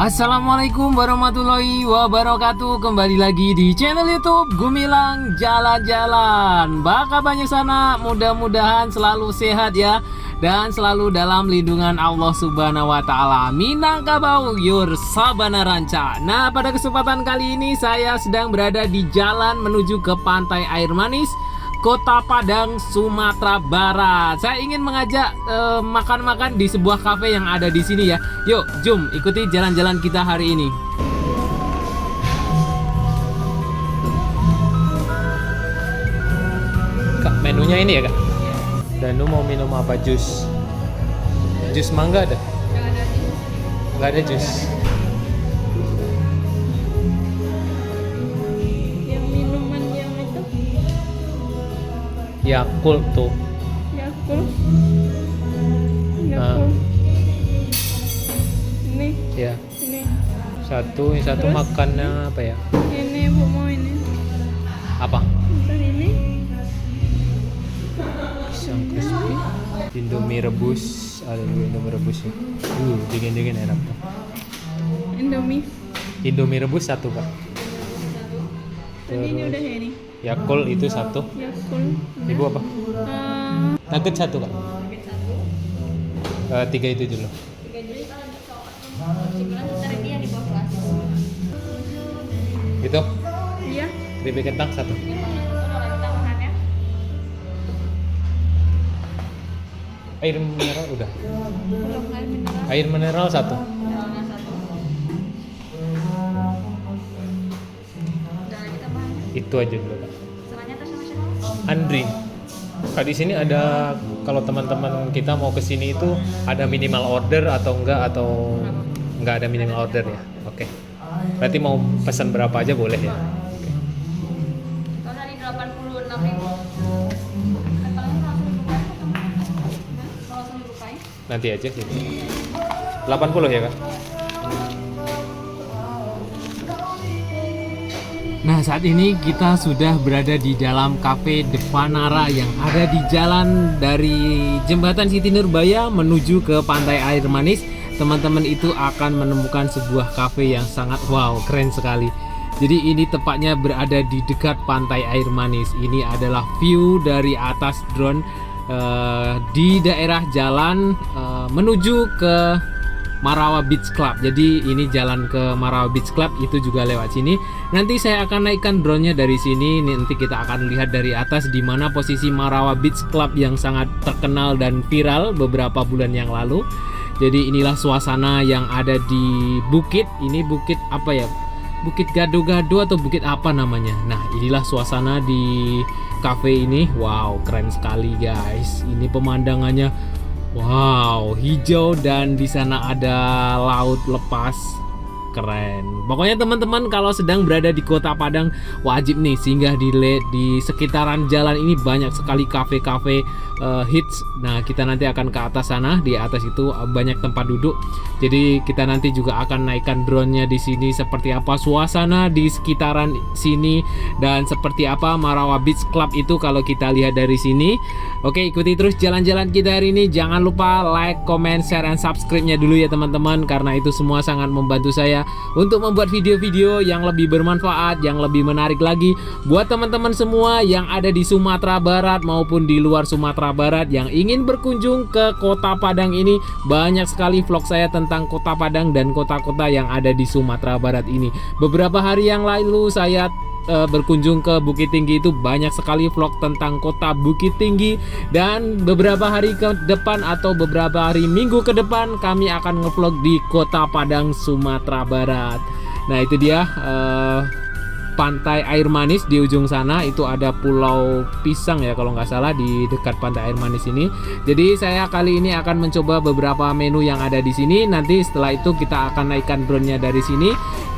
Assalamualaikum warahmatullahi wabarakatuh. Kembali lagi di channel YouTube Gumilang Jalan-Jalan. Baka banyak sana, mudah-mudahan selalu sehat ya, dan selalu dalam lindungan Allah Subhanahu wa taala. Minangkabau yur sabana ranca. Nah, pada kesempatan kali ini saya sedang berada di jalan menuju ke Pantai Air Manis, Kota Padang, Sumatera Barat. Saya ingin mengajak makan-makan di sebuah kafe yang ada di sini ya. Yuk, jom ikuti jalan-jalan kita hari ini. Kak, menunya ini ya, Kak? Danu mau minum apa? Jus? Jus mangga ada? Nggak ada jus. Yakult tuh. Yakult. Nah. Ini. Ya. Ini. Yang satu Terus? makannya apa ya? Ini Bu mau ini. Apa? Ntar ini. Pisang crispy. Indomie rebus. Ada juga Indomie rebus ya. Dingin-dingin enak tuh. Indomie. Indomie rebus satu, Kak. Tadi ini udah ya ini. Yakult itu satu. Yakult. Ibu apa? Nugget satu, Kak. Tiga itu dulu. Gitu. Iya. Keripik kentang satu. Air mineral udah. Belum air mineral. Air mineral satu. Itu aja dulu, Kak. Andri. Kak, di sini ada, kalau teman-teman kita mau ke sini itu ada minimal order atau enggak ada minimal order ya. Oke. Berarti mau pesan berapa aja boleh ya. Kalau dari 86.000. Langsung dibukain. Nanti aja gitu. 80 ya, Kak. Nah, saat ini kita sudah berada di dalam Cafe Devanara yang ada di jalan dari Jembatan Siti Nurbaya menuju ke Pantai Air Manis. Teman-teman itu akan menemukan sebuah cafe yang sangat wow, keren sekali. Jadi ini tepatnya berada di dekat Pantai Air Manis. Ini adalah view dari atas drone di daerah jalan menuju ke Marawa Beach Club. Jadi ini jalan ke Marawa Beach Club itu juga lewat sini. Nanti saya akan naikkan drone-nya dari sini. Nanti kita akan lihat dari atas di mana posisi Marawa Beach Club yang sangat terkenal dan viral beberapa bulan yang lalu. Jadi inilah suasana yang ada di bukit. Ini bukit apa ya? Bukit Gado-Gado atau bukit apa namanya? Nah, inilah suasana di cafe ini. Wow, keren sekali, guys. Ini pemandangannya wow, hijau dan di sana ada laut lepas. Keren. Pokoknya teman-teman kalau sedang berada di Kota Padang wajib nih singgah di sekitaran jalan ini, banyak sekali kafe-kafe hits. Nah, kita nanti akan ke atas sana. Di atas itu banyak tempat duduk. Jadi kita nanti juga akan naikkan drone-nya di sini seperti apa suasana di sekitaran sini dan seperti apa Marawa Beach Club itu kalau kita lihat dari sini. Oke, ikuti terus jalan-jalan kita hari ini. Jangan lupa like, comment, share, dan subscribe-nya dulu ya teman-teman, karena itu semua sangat membantu saya untuk membuat video-video yang lebih bermanfaat, yang lebih menarik lagi buat teman-teman semua yang ada di Sumatera Barat maupun di luar Sumatera Barat yang ingin berkunjung ke Kota Padang ini. Banyak sekali vlog saya tentang Kota Padang dan kota-kota yang ada di Sumatera Barat ini. Beberapa hari yang lalu saya berkunjung ke Bukit Tinggi, itu banyak sekali vlog tentang kota Bukit Tinggi, dan beberapa hari ke depan atau beberapa hari minggu ke depan kami akan ngevlog di Kota Padang, Sumatera Barat. Nah, itu dia Pantai Air Manis. Di ujung sana itu ada Pulau Pisang ya kalau nggak salah, di dekat Pantai Air Manis ini. Jadi saya kali ini akan mencoba beberapa menu yang ada di sini. Nanti setelah itu kita akan naikkan drone-nya dari sini.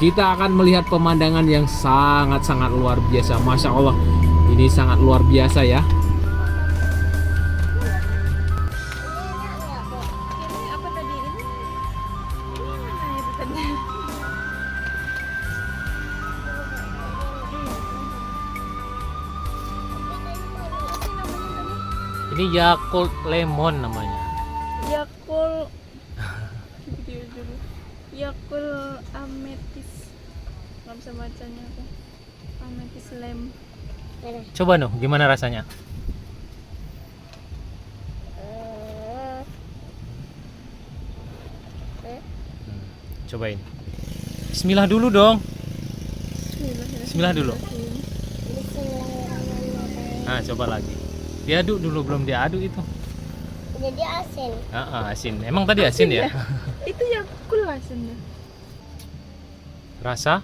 Kita akan melihat pemandangan yang sangat-sangat luar biasa. Masya Allah, ini sangat luar biasa ya. Ini apa tadi? Ini mana itu tadi? Ini Yakult Lemon namanya. Yakult. Video dulu. Yakul ametis. Nggak bisa bacanya apa. Ametis lem. Coba noh, gimana rasanya? Cobain. Bismillah dulu dong. Bismillah dulu. Nah, coba lagi. Diaduk dulu, belum diaduk itu. Jadi asin. Asin. Emang tadi asin ya? Itu Yakul asinnya. Rasa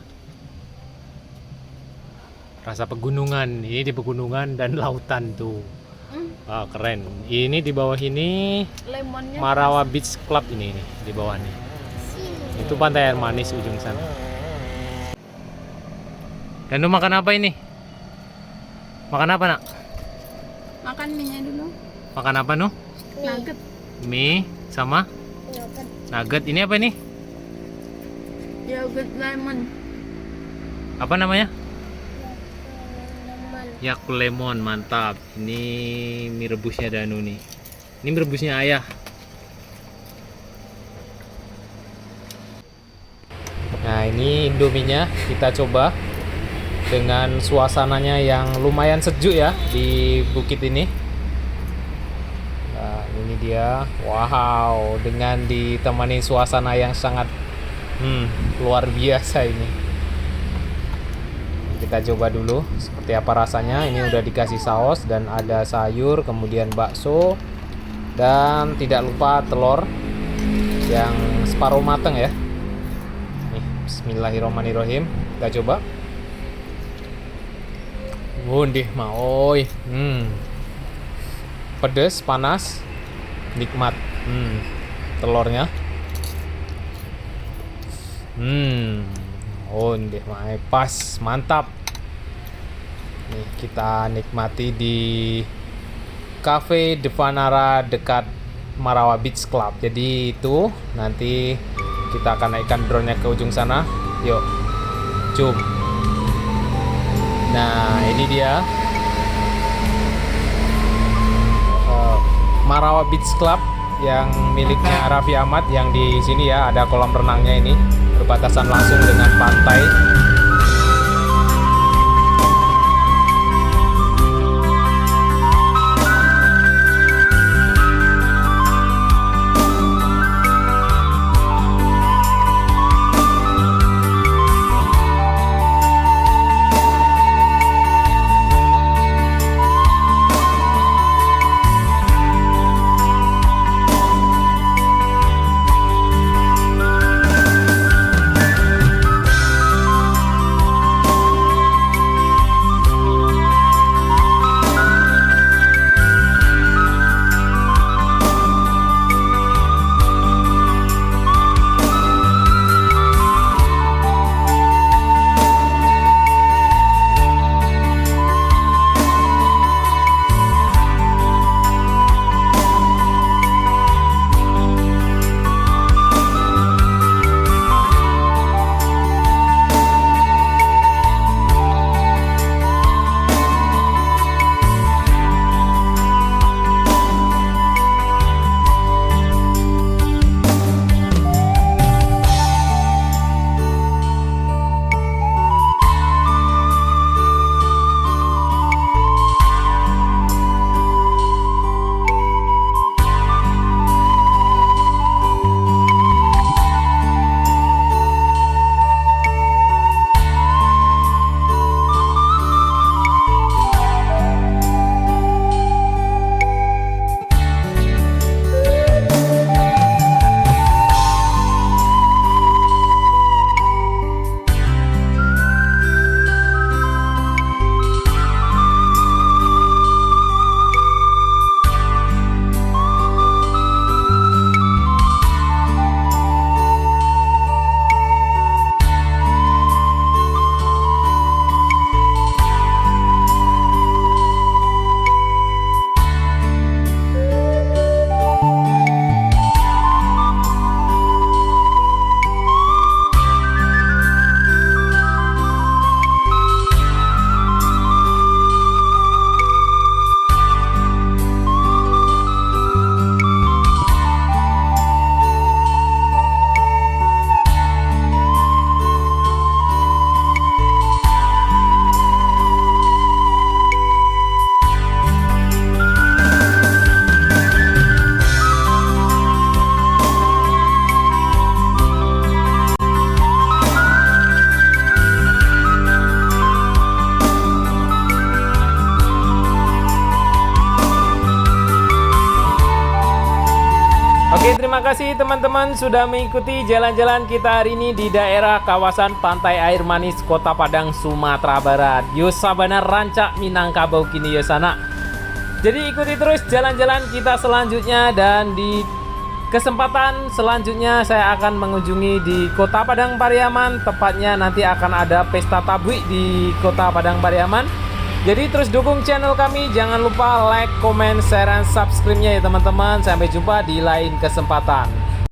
pegunungan. Ini di pegunungan dan lautan tuh. Keren. Ini di bawah ini Lemonnya. Marawa Beach Club ini di bawah nih. Itu pantai air manis ujung sana. Dan lu makan apa ini? Makan apa nak? Makan mie dulu. Makan apa nuh? Nugget. Mie sama nugget. Ini apa ini? Yogurt lemon. Apa namanya? Yakul lemon, mantap. Ini mie rebusnya Danu nih. Ini mie rebusnya ayah. Nah, ini Indominya kita coba dengan suasananya yang lumayan sejuk ya di bukit ini. Nah, ini dia. Wow, dengan ditemani suasana yang sangat luar biasa ini. Kita coba dulu seperti apa rasanya. Ini udah dikasih saus dan ada sayur, kemudian bakso dan tidak lupa telur yang separuh mateng ya. Nih, bismillahirrahmanirrahim. Kita coba. Wondeh maoi. Pedes, panas, nikmat. Telurnya. Wondeh maoi, pas, mantap. Nih, kita nikmati di Cafe Devanara dekat Marawa Beach Club. Jadi itu nanti kita akan naikkan drone-nya ke ujung sana. Yuk, zoom. Nah, ini dia Marawa Beach Club yang miliknya Raffi Ahmad, yang di sini ya ada kolam renangnya ini, berbatasan langsung dengan pantai. kasih teman-teman sudah mengikuti jalan-jalan kita hari ini di daerah kawasan Pantai Air Manis, Kota Padang, Sumatera Barat. Yo Sabana Rancak Minangkabau kini yo sana. Jadi ikuti terus jalan-jalan kita selanjutnya, dan di kesempatan selanjutnya saya akan mengunjungi di Kota Padang Pariaman. Tepatnya nanti akan ada pesta tabui di Kota Padang Pariaman. Jadi terus dukung channel kami, jangan lupa like, comment, share, dan subscribe-nya ya teman-teman. Sampai jumpa di lain kesempatan.